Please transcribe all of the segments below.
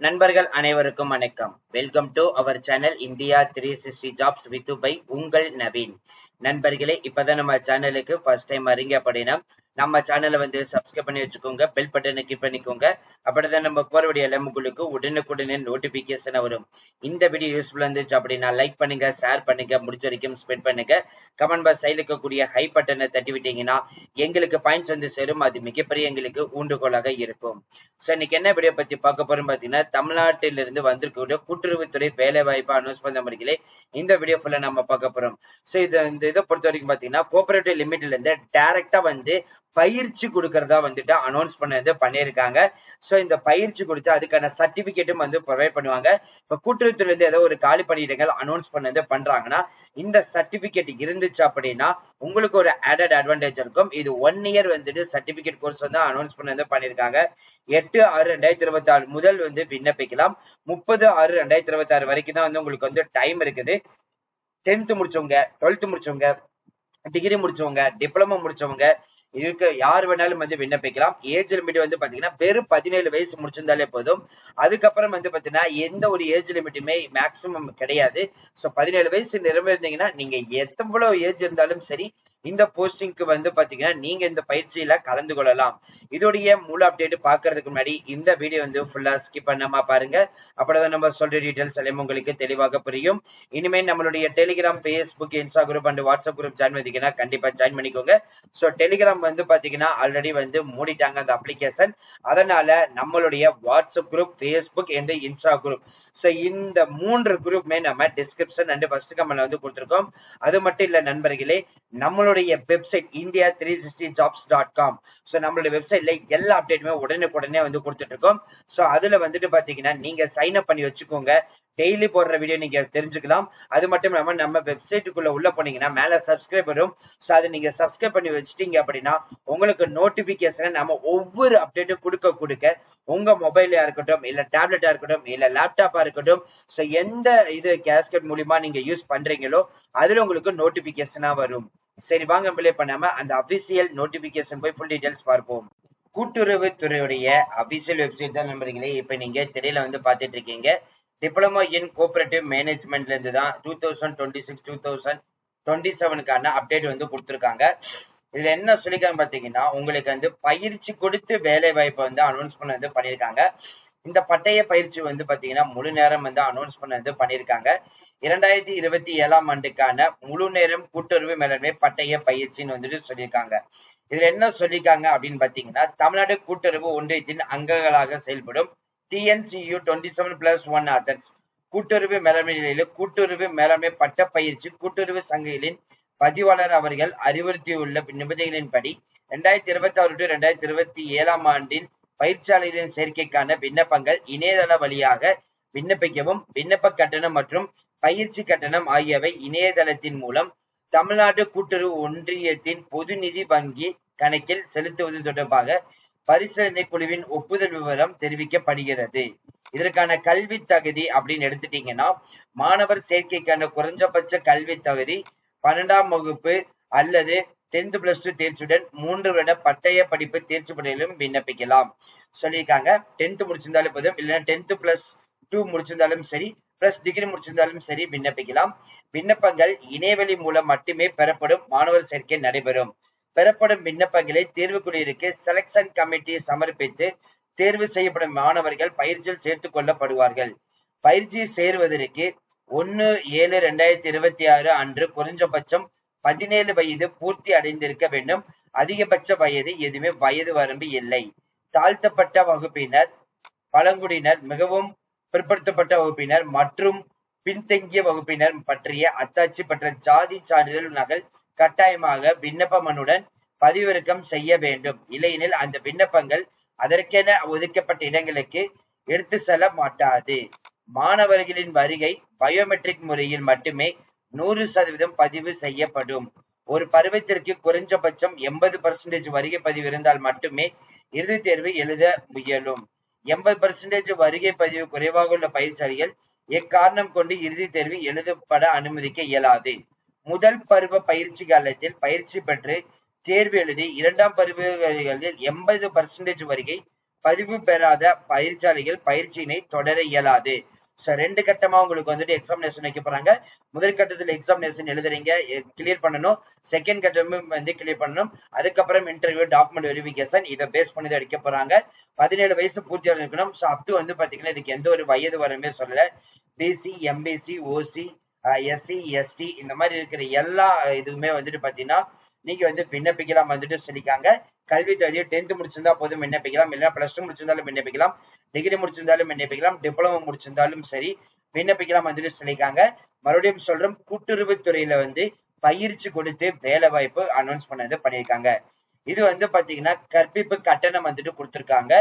நண்பர்கள் அனைவருக்கும் வணக்கம். Welcome to our channel India 360 jobs with by உங்கள் நவீன். நண்பர்களே, இப்பதான் நம்ம சேனலுக்கு ஃபர்ஸ்ட் டைம் வரீங்க அப்படின்னா நம்ம சேனலை சப்ஸ்கிரைப் பண்ணி வச்சுக்கோங்க, பெல் பட்டனை கிளிக் பண்ணிக்கோங்க. அப்படிதான் நம்ம போற வீடியோ எல்லாம் உங்களுக்கு உடனுக்குடனே நோட்டிபிகேஷன் வரும். இந்த வீடியோ யூஸ்ஃபுல்லா இருந்துச்சு அப்படின்னா லைக் பண்ணுங்க, ஷேர் பண்ணுங்க, முடிச்ச வரைக்கும் ஸ்பெண்ட் பண்ணுங்க. கமெண்ட் பாக்ஸ் சைடுல இருக்கக்கூடிய ஹை பட்டனை தட்டி விட்டீங்கன்னா எங்களுக்கு பாயிண்ட்ஸ் சேரும். அது மிகப்பெரிய எங்களுக்கு ஊண்டுகோலாக இருக்கும். சோ இன்னைக்கு என்ன வீடியோ பத்தி பார்க்க போறோம் பாத்தீங்கன்னா, தமிழ்நாட்டிலிருந்து வந்திருக்கக்கூடிய கூட்டுறவுத்துறை வேலை வாய்ப்பு அனௌன்ஸ் பண்ண முடியல. இந்த வீடியோ ஃபுல்லா நம்ம பார்க்க போறோம். சோ இதை பொறுத்த வரைக்கும் பாத்தீங்கன்னா, கோஆபரேட்டிவ் லிமிட்ல இருந்து டைரக்டா பயிற்சி கொடுக்கறதா அனௌன்ஸ் பண்ணிருக்காங்க. சோ இந்த பயிற்சி கொடுத்து அதுக்கான சர்டிபிகேட்டும் ப்ரொவைட் பண்ணுவாங்க. இப்ப கூட்டுறவுத்துறை இருந்து ஏதோ ஒரு காலி பணியிடங்கள் அனௌன்ஸ் பண்றாங்கன்னா இந்த சர்டிபிகேட் இருந்துச்சு அப்படின்னா உங்களுக்கு ஒரு ஆடட் அட்வான்டேஜ் இருக்கும். இது 1 இயர் சர்டிபிகேட் கோர்ஸ் அனௌன்ஸ் பண்ணிருக்காங்க. 8/6/2026 முதல் விண்ணப்பிக்கலாம். 30/6/2026 வரைக்கும் தான் உங்களுக்கு டைம் இருக்குது. 10th முடிச்சவங்க, 12th முடிச்சவங்க, டிகிரி முடிச்சவங்க, டிப்ளமோ முடிச்சவங்க இதுக்கு யார் வேணாலும் விண்ணப்பிக்கலாம். ஏஜ் லிமிட் பாத்தீங்கன்னா வெறும் 17 வயசு முடிச்சிருந்தாலே போதும். அதுக்கப்புறம் பாத்தீங்கன்னா எந்த ஒரு ஏஜ் லிமிட்டுமே மேக்சிமம் கிடையாது. சோ 17 வயசு நிறைவேறிந்தீங்கன்னா நீங்க எவ்வளவு ஏஜ் இருந்தாலும் சரி இந்த போஸ்டிங்க்கு பாத்தீங்கன்னா நீங்க இந்த பயிற்சியில கலந்து கொள்ளலாம். இதோடைய முழு அப்டேட் பாக்குறதுக்கு முன்னாடி இந்த வீடியோ ஃபுல்லா ஸ்கிப் பண்ணாம பாருங்க. அப்பதான் நம்ம சொல்ற டீடைல்ஸ் எல்லாம் உங்களுக்கு தெளிவாக புரியும். இனிமே நம்மளுடைய Telegram, Facebook, Insta group and WhatsApp group join பண்ணிக்கீங்கன்னா கண்டிப்பா ஜாயின் பண்ணிக்கோங்க. சோ டெலிகிராம் பாத்தீங்கன்னா ஆல்ரெடி மூடிட்டாங்க அந்த அப்ளிகேஷன். அதனால நம்மளுடைய WhatsApp group, Facebook and Insta group, so இந்த 3 குரூப்மே நம்ம டிஸ்கிரிப்ஷன் அண்ட் ஃபர்ஸ்ட் கமெண்ட்ல கொடுத்திருக்கோம். அது மட்டும் இல்ல நண்பர்களே, நம்மளுடைய வெப்சைட் india360jobs.com, சோ நம்மளுடைய வெப்சைட்ல எல்லா அப்டேட்டுமே உடனுக்குடனே கொடுத்துட்டு இருக்கோம். சோ அதுல பாத்தீங்கன்னா நீங்க சைன் அப் பண்ணி வச்சுக்கோங்க. டெய்லி போடுற வீடியோ நீங்க தெரிஞ்சுக்கலாம். அது மட்டும் இல்லாம நம்ம வெப்சைட்டுக்குள்ள உள்ள போனீங்கன்னா மேல சப்ஸ்கிரைப் வரும். சோ அதை நீங்க சப்ஸ்கிரைப் பண்ணி வச்சிட்டீங்க அப்படின்னா உங்களுக்கு நோட்டிபிகேஷன் நம்ம ஒவ்வொரு அப்டேட்டும் கொடுக்க உங்க மொபைலா இருக்கட்டும், இல்ல டேப்லெட்டா இருக்கட்டும், இல்ல லேப்டாப்பா இருக்கட்டும், சோ எந்த இது கேஸ்கெட் மூலியமா நீங்க யூஸ் பண்றீங்களோ அதுல உங்களுக்கு நோட்டிபிகேஷனா வரும். சரி, வாங்க பிளே பண்ணாம அந்த அபிஷியல் நோட்டிபிகேஷன் போய் ஃபுல் டீடைல்ஸ் பார்ப்போம். கூட்டுறவுத்துறையுடைய அபிஷியல் வெப்சைட் தான் நம்புறீங்களே இப்ப நீங்க திரையில பாத்துட்டு இருக்கீங்க. டிப்ளமோ இன் கோஆபரேட்டிவ் மேனேஜ்மெண்ட்ல இருந்து தான் 2026-2027க்கான அப்டேட் கொடுத்திருக்காங்க. இதுல என்ன சொல்லிருக்காங்க பாத்தீங்கன்னா, உங்களுக்கு பயிற்சி கொடுத்து வேலை வாய்ப்பை அனௌன்ஸ் பண்ணிருக்காங்க. இந்த பட்டய பயிற்சி பாத்தீங்கன்னா முழு நேரம் அனௌன்ஸ் பண்ணிருக்காங்க. 2027ஆம் ஆண்டுக்கான முழு நேரம் கூட்டுறவு மேலாண்மை பட்டய பயிற்சின்னு சொல்லியிருக்காங்க. இதுல என்ன சொல்லிருக்காங்க அப்படின்னு பாத்தீங்கன்னா, தமிழ்நாடு கூட்டுறவு ஒன்றியத்தின் அங்கங்களாக செயல்படும் TNCU 27+1 அதர்ஸ் கூட்டுறவு மேலாண்மை நிலையில கூட்டுறவு மேலாண்மை பட்ட பயிற்சி கூட்டுறவு சங்கங்களின் பதிவாளர் அவர்கள் அறிவுறுத்தியுள்ள நிபந்தனைகளின்படி 2026-2027ஆம் ஆண்டின் பயிற்சியாளர்களின் சேர்க்கைக்கான விண்ணப்பங்கள் இணையதள வழியாக விண்ணப்பிக்கவும், விண்ணப்ப கட்டணம் மற்றும் பயிற்சி கட்டணம் ஆகியவை இணையதளத்தின் மூலம் தமிழ்நாடு கூட்டுறவு ஒன்றியத்தின் பொது நிதி வங்கி கணக்கில் செலுத்துவது தொடர்பாக பரிசீலனை குழுவின் ஒப்புதல் விவரம் தெரிவிக்கப்படுகிறது. இதற்கான கல்வி தகுதி அப்படின்னு எடுத்துட்டீங்கன்னா, மாணவர் சேர்க்கைக்கான குறைஞ்சபட்ச கல்வி தகுதி 12ஆம் வகுப்பு அல்லது 10th+2 தேர்ச்சியுடன் 3 வருட பட்டய படிப்பு தேர்ச்சி பட்டியலும் விண்ணப்பிக்கலாம் சொல்லியிருக்காங்க. 10th முடிச்சிருந்தாலும் போதும், இல்லைன்னா 10th+2 முடிச்சிருந்தாலும் சரி, பிளஸ் டிகிரி முடிச்சிருந்தாலும் சரி விண்ணப்பிக்கலாம். விண்ணப்பங்கள் இணையவழி மூலம் மட்டுமே பெறப்படும். மாணவர் சேர்க்கை நடைபெறும். பெறப்படும் விண்ணப்பங்களை தேர்வுக்குழுவிற்கு செலக்ஷன் கமிட்டி சமர்ப்பித்து தேர்வு செய்யப்படும் மாணவர்கள் பயிற்சியில் சேர்த்துக் கொள்ளப்படுவார்கள். பயிற்சியில் சேருவதற்கு 1/7/2026 அன்று குறைஞ்சபட்சம் 17 வயது பூர்த்தி அடைந்திருக்க வேண்டும். அதிகபட்ச வயது எதுவுமே வயது வரம்பு இல்லை. தாழ்த்தப்பட்ட வகுப்பினர், பழங்குடியினர், மிகவும் பிற்படுத்தப்பட்ட வகுப்பினர் மற்றும் பின்தங்கிய வகுப்பினர் பற்றிய அத்தாட்சி பெற்ற ஜாதி சான்றிதழ் நகல் கட்டாயமாக விண்ணப்ப மனுடன் பதிவிறக்கம் செய்ய வேண்டும். இல்லையெனில் அந்த விண்ணப்பங்கள் அதற்கென ஒதுக்கப்பட்ட இடங்களுக்கு எடுத்து செல்ல மாட்டாது. மாணவர்களின் வருகை பயோமெட்ரிக் முறையில் மட்டுமே 100% பதிவு செய்யப்படும். ஒரு பருவத்திற்கு குறைஞ்சபட்சம் 80% வருகை பதிவு இருந்தால் மட்டுமே இறுதித் தேர்வு எழுத முயலும். 80% வருகை பதிவு குறைவாக உள்ள பயிற்சியாளர்கள் எக்காரணம் கொண்டு இறுதித் தேர்வு எழுதப்பட அனுமதிக்க இயலாது. முதல் பருவ பயிற்சி காலத்தில் பயிற்சி பெற்று தேர்வு எழுதி 2ஆம் பருவ 80% வருகை பதிவு பெறாத பயிற்சியாளர்கள் பயிற்சியினை தொடர இயலாது. ஸோ 2 கட்டமா உங்களுக்கு வந்துட்டு எக்ஸாமினேஷன் வைக்க போறாங்க. முதல் கட்டத்துல எக்ஸாமினேஷன் எழுதுறீங்க, கிளியர் பண்ணணும். செகண்ட் கட்டமும் வந்து கிளியர் பண்ணணும். அதுக்கப்புறம் இன்டர்வியூ, டாக்குமெண்ட் வெரிஃபிகேஷன், இதை பேஸ் பண்ணி தான் அடிக்க போறாங்க. 17 வயசு பூர்த்தியாக இருக்கணும். ஸோ அப் டு வந்து பாத்தீங்கன்னா இதுக்கு எந்த ஒரு வயது வரமே சொல்லல. பிசி, எம்பிசி, ஓசி, எஸ்சி, எஸ்டி இந்த மாதிரி இருக்கிற எல்லா இதுவுமே வந்துட்டு பாத்தீங்கன்னா நீங்க வந்து விண்ணப்பிக்கலாம் வந்துட்டு சொல்லிக்காங்க. கல்வி தகுதியை 10th முடிச்சிருந்தா போதும் விண்ணப்பிக்கலாம், இல்லைன்னா +2 முடிச்சிருந்தாலும் விண்ணப்பிக்கலாம், டிகிரி முடிச்சிருந்தாலும் விண்ணப்பிக்கலாம், டிப்ளமோ முடிச்சிருந்தாலும் சரி விண்ணப்பிக்கலாம் வந்துட்டு சொல்லியிருக்காங்க. மறுபடியும் சொல்றோம், கூட்டுறவுத்துறையில வந்து பயிற்சி கொடுத்து வேலை வாய்ப்பு அனௌன்ஸ் பண்ணியிருக்காங்க. இது வந்து பாத்தீங்கன்னா கற்பிப்பு கட்டணம் வந்துட்டு கொடுத்திருக்காங்க.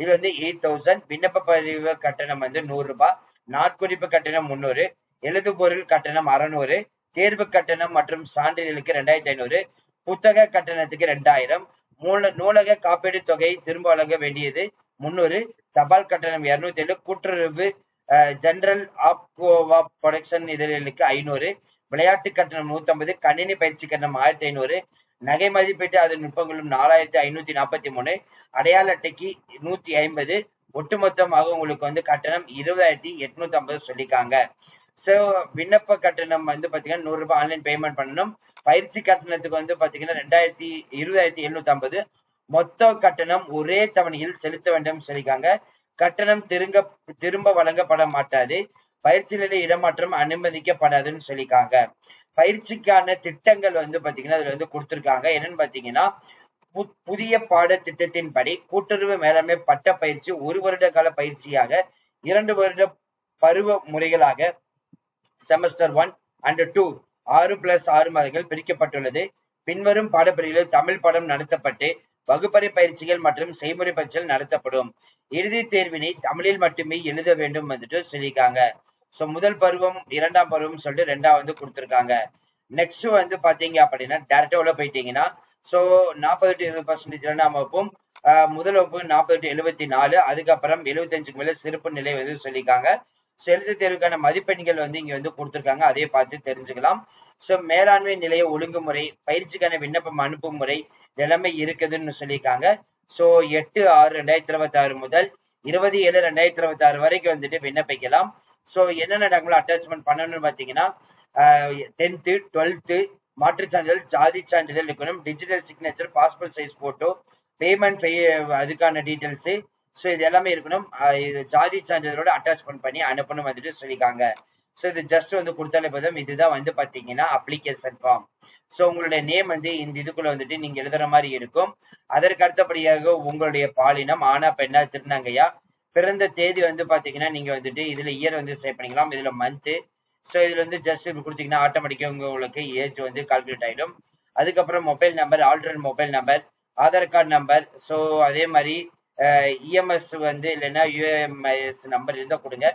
இது வந்து 8000. விண்ணப்ப பதிவு கட்டணம் வந்து 100 ரூபாய், நாட்குறிப்பு கட்டணம் 300, எழுதுபொருள் கட்டணம் 600, தேர்வு கட்டணம் மற்றும் சான்றிதழுக்கு 2500, புத்தக கட்டணத்துக்கு 2000, நூலக காப்பீடு தொகை திரும்ப வழங்க வேண்டியது 300, தபால் கட்டணம் 207, கூட்டுறவு ஜெனரல் ஆப்கோவா ப்ரொடக்ஷன் இதழ்களுக்கு 500, விளையாட்டு கட்டணம் 150, கணினி பயிற்சி கட்டணம் 1500, நகை மதிப்பீட்டு அதன் நுட்பங்களும் 4543, அடையாள அட்டைக்கு 150, ஒட்டுமொத்தமாக உங்களுக்கு வந்து கட்டணம் 20850 சொல்லிக்காங்க. சோ விண்ணப்ப கட்டணம் வந்து பாத்தீங்கன்னா 100 ரூபாய் ஆன்லைன் பேமெண்ட் பண்ணணும். பயிற்சி கட்டணத்துக்கு வந்து பாத்தீங்கன்னா 20,750. மொத்த கட்டணம் ஒரே தவணையில் செலுத்த வேண்டும் சொல்லிருக்காங்க. கட்டணம் திரும்ப வழங்கப்பட மாட்டாது. பயிற்சியில இடமாற்றம் அனுமதிக்கப்படாதுன்னு சொல்லியிருக்காங்க. பயிற்சிக்கான திட்டங்கள் வந்து பாத்தீங்கன்னா அதுல வந்து கொடுத்திருக்காங்க. என்னன்னு பாத்தீங்கன்னா புதிய பாடத்திட்டத்தின்படி கூட்டுறவு மேலாண்மை பட்ட பயிற்சி 1 வருட கால பயிற்சியாக 2 வருட பருவ முறைகளாக செமஸ்டர் 1 and 2 6+6 மாதங்கள் பிரிக்கப்பட்டுள்ளது. பின்வரும் பாடப்பிரிவுகளில் தமிழ் பாடம் நடத்தப்பட்டு வகுப்பறை பயிற்சிகள் மற்றும் செய்முறை பயிற்சிகள் நடத்தப்படும். இறுதி தேர்வினை தமிழில் மட்டுமே எழுத வேண்டும் வந்துட்டு சொல்லியிருக்காங்க. சோ முதல் பருவம், 2ஆம் பருவம் சொல்லிட்டு 2ஆம் வந்து கொடுத்திருக்காங்க. நெக்ஸ்ட் வந்து பாத்தீங்க அப்படின்னா டைரக்டா உள்ள போயிட்டீங்கன்னா சோ 40 to 20% 2ஆம் வகுப்பும், முதல் வகுப்பு 40 to 74, அதுக்கப்புறம் 75க்கு மேல சிறப்பு நிலை வந்து சொல்லியிருக்காங்க. சோ எழுத்து தேர்வுக்கான மதிப்பெண்கள் வந்து இங்க வந்து கொடுத்திருக்காங்க, அதே பார்த்து தெரிஞ்சுக்கலாம். சோ மேலாண்மை நிலைய ஒழுங்குமுறை, பயிற்சிக்கான விண்ணப்பம் அனுப்பும் முறை எல்லாமே இருக்குதுன்னு சொல்லியிருக்காங்க. சோ 8/6/2026 முதல் 20/7/2026 வரைக்கும் வந்துட்டு விண்ணப்பிக்கலாம். சோ என்னென்ன டாக்குமெண்ட் அட்டாச்மெண்ட் பண்ணணும்னு பாத்தீங்கன்னா 10th 12th மாற்றுச் சான்றிதழ், ஜாதி சான்றிதழ் இருக்கணும், digital signature, passport size photo, payment அதுக்கான டீடைல்ஸ். சோ இது எல்லாமே இருக்கணும். ஜாதி சான்றிதழோட அட்டாச்மெண்ட் பண்ணி அனுப்பணும் வந்துட்டு சொல்லியிருக்காங்க. சோ இது ஜஸ்ட் வந்து கொடுத்தாலே போதும். இதுதான் வந்து பாத்தீங்கன்னா அப்ளிகேஷன் ஃபார்ம். சோ உங்களுடைய நேம் வந்து இந்த இதுக்குள்ள வந்துட்டு நீங்க எழுதுற மாதிரி இருக்கும். அதற்கு அடுத்தபடியாக உங்களுடைய பாலினம், ஆனா பெண்ணா, திருநங்கையா, பிறந்த தேதி வந்து பாத்தீங்கன்னா நீங்க வந்துட்டு இதுல இயர் வந்து சேவ் பண்ணிக்கலாம், இதுல மந்த். சோ இதுல வந்து ஜஸ்ட் கொடுத்தீங்கன்னா ஆட்டோமேட்டிக்கா உங்களுக்கு ஏஜ் வந்து கால்குலேட் ஆயிடும். அதுக்கப்புறம் mobile number, alternate mobile number, Aadhaar card number, so அதே மாதிரி இஎம்எஸ் வந்து இல்லைன்னா யூஎம்ஐஎஸ் நம்பர் இருந்தா கொடுங்க.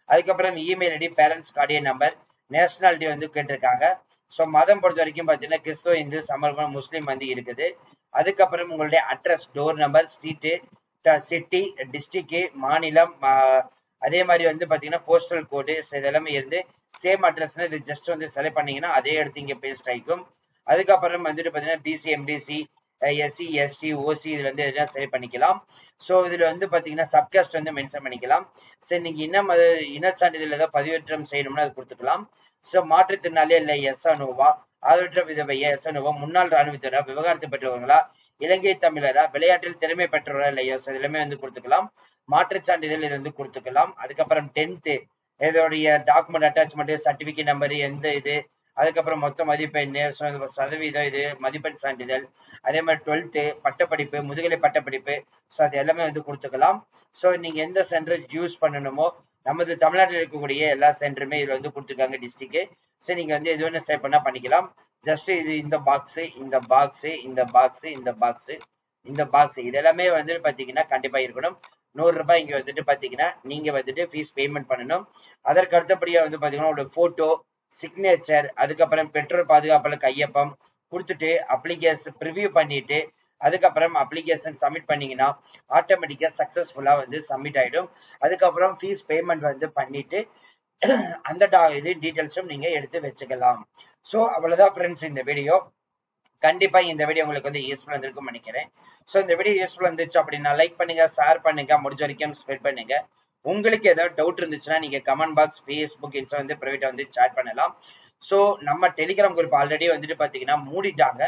அதுக்கப்புறம் email ID, parents guardian number, nationality வந்து கேட்டிருக்காங்க. ஸோ மதம் பொறுத்த வரைக்கும் பார்த்தீங்கன்னா கிறிஸ்துவ, இந்து, சமர்ப்பணம், முஸ்லீம் வந்து இருக்குது. அதுக்கப்புறம் உங்களுடைய address, door number, street, city, district, மாநிலம், அதே மாதிரி வந்து பாத்தீங்கன்னா போஸ்டல் கோடு இதெல்லாமே இருந்து சேம் அட்ரஸ்னா இது ஜஸ்ட் வந்து செலக்ட் பண்ணீங்கன்னா அதே எடுத்து இங்க பேஸ்ட் ஆயிக்கும். அதுக்கப்புறம் வந்துட்டு பாத்தீங்கன்னா பிசி, எம்பிசி, எஸ்சி, எஸ்டி, ஓசி இதுல வந்து எதனா செலக்ட் பண்ணிக்கலாம். சோ இதுல வந்து பாத்தீங்கன்னா சப்காஸ்ட் வந்து மென்ஷன் பண்ணிக்கலாம். சரி நீங்க இன சான்றிதழ் ஏதாவது பதிவேற்றம் செய்யணும்னா அது கொடுத்துக்கலாம். சோ மாற்றுத்திறனாளி இல்ல எஸ் நோவா, ஆதரவற்ற விதவை எஸ் நோவா, முன்னாள் ராணுவத்தினரா, விவகாரத்து பெற்றவங்களா, இலங்கை தமிழரா, விளையாட்டில் திறமை பெற்றவரா இல்ல எஸ் எல்லாமே வந்து கொடுத்துக்கலாம். மாற்றுச் சான்றிதழ் இது வந்து கொடுத்துக்கலாம். அதுக்கப்புறம் 10th இதோடைய டாக்குமெண்ட் அட்டாச்மெண்ட், சர்டிபிகேட் நம்பர், எந்த இது, அதுக்கப்புறம் மொத்த மதிப்பெண், சதவீதம், இது மதிப்பெண் சான்றிதழ், அதே மாதிரி 12th பட்டப்படிப்பு, முதுகலை பட்டப்படிப்பு, ஸோ அது எல்லாமே வந்து கொடுத்துக்கலாம். ஸோ நீங்க எந்த சென்டர் யூஸ் பண்ணணுமோ நமது தமிழ்நாட்டில் இருக்கக்கூடிய எல்லா சென்டருமே இதுல வந்து கொடுத்துருக்காங்க டிஸ்ட்ரிக்ட். ஸோ நீங்க வந்து எது வேணும் சேவ் பண்ணா பண்ணிக்கலாம். ஜஸ்ட் இது இந்த பாக்ஸ், இந்த பாக்ஸ், இந்த பாக்ஸ், இந்த பாக்ஸ், இந்த பாக்ஸ் இது எல்லாமே வந்து பாத்தீங்கன்னா கண்டிப்பா இருக்கணும். 100 ரூபாய் இங்க வந்துட்டு பாத்தீங்கன்னா நீங்க வந்துட்டு ஃபீஸ் பேமெண்ட் பண்ணணும். அதற்கு அடுத்தபடியா வந்து பாத்தீங்கன்னா உங்களோட போட்டோ, சிக்னேச்சர், அதுக்கப்புறம் பெற்றோர் பாதுகாப்புல கையொப்பம் கொடுத்துட்டு அப்ளிகேஷன் ப்ரிவியூ பண்ணிட்டு அதுக்கப்புறம் அப்ளிகேஷன் சப்மிட் பண்ணீங்கன்னா ஆட்டோமேட்டிக்கா சக்சஸ்ஃபுல்லா வந்து சப்மிட் ஆயிடும். அதுக்கப்புறம் ஃபீஸ் பேமெண்ட் வந்து பண்ணிட்டு அந்த இது டீட்டெயில்ஸும் நீங்க எடுத்து வச்சுக்கலாம். ஸோ அவ்வளவுதான் ஃப்ரெண்ட்ஸ் இந்த வீடியோ. கண்டிப்பா இந்த வீடியோ உங்களுக்கு வந்து யூஸ்ஃபுல் இருந்திருக்கும்னு நினைக்கிறேன். ஸோ இந்த வீடியோ யூஸ்ஃபுல் இருந்துச்சு அப்படின்னா லைக் பண்ணுங்க, ஷேர் பண்ணுங்க, முடிஞ்ச வரைக்கும் ஸ்ப்ரெட் பண்ணுங்க. உங்களுக்கு ஏதாவது டவுட் இருந்துச்சுன்னா நீங்க கமெண்ட் பாக்ஸ், ஃபேஸ்புக், இன்ஸ்டா வந்து பிரைவேட்டா வந்து சாட் பண்ணலாம். ஸோ நம்ம டெலிகிராம் குரூப் ஆல்ரெடி வந்துட்டு பாத்தீங்கன்னா மூடிட்டாங்க.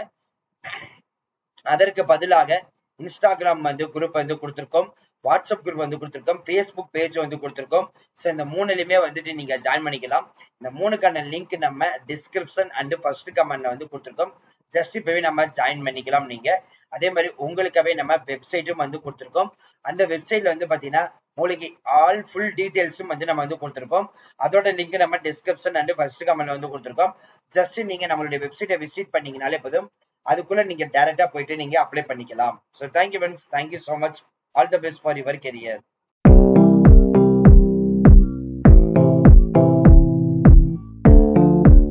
அதற்கு பதிலாக இன்ஸ்டாகிராம் வந்து குரூப் வந்து கொடுத்துருக்கோம், வாட்ஸ்அப் குரூப் வந்து கொடுத்துருக்கோம், ஃபேஸ்புக் பேஜ் வந்து கொடுத்துருக்கோம். ஸோ இந்த மூணுலையுமே வந்துட்டு நீங்க ஜாயின் பண்ணிக்கலாம். இந்த மூணுக்கான லிங்க் நம்ம டிஸ்கிரிப்ஷன் அண்ட் ஃபர்ஸ்ட் கமெண்ட்ல வந்து கொடுத்துருக்கோம். ஜஸ்ட் இப்பவே நம்ம ஜாயின் பண்ணிக்கலாம் நீங்க. அதே மாதிரி உங்களுக்காகவே நம்ம வெப்சைட்டும் வந்து கொடுத்துருக்கோம். அந்த வெப்சைட்ல வந்து பாத்தீங்கன்னா உங்களுக்கு ஆல் ஃபுல் டீடைல்ஸும் வந்து நம்ம வந்து கொடுத்துருக்கோம். அதோட லிங்க் நம்ம டிஸ்கிரிப்ஷன் அண்ட் ஃபர்ஸ்ட் கமெண்ட்ல வந்து கொடுத்துருக்கோம். ஜஸ்ட் நீங்க நம்மளுடைய வெப்சைட்டை விசிட் பண்ணீங்கனாலே போதும், அதுக்குள்ள நீங்க டைரக்டா போயிட்டு நீங்க அப்ளை பண்ணிக்கலாம். So thank you friends, thank you so much, all the best for your career.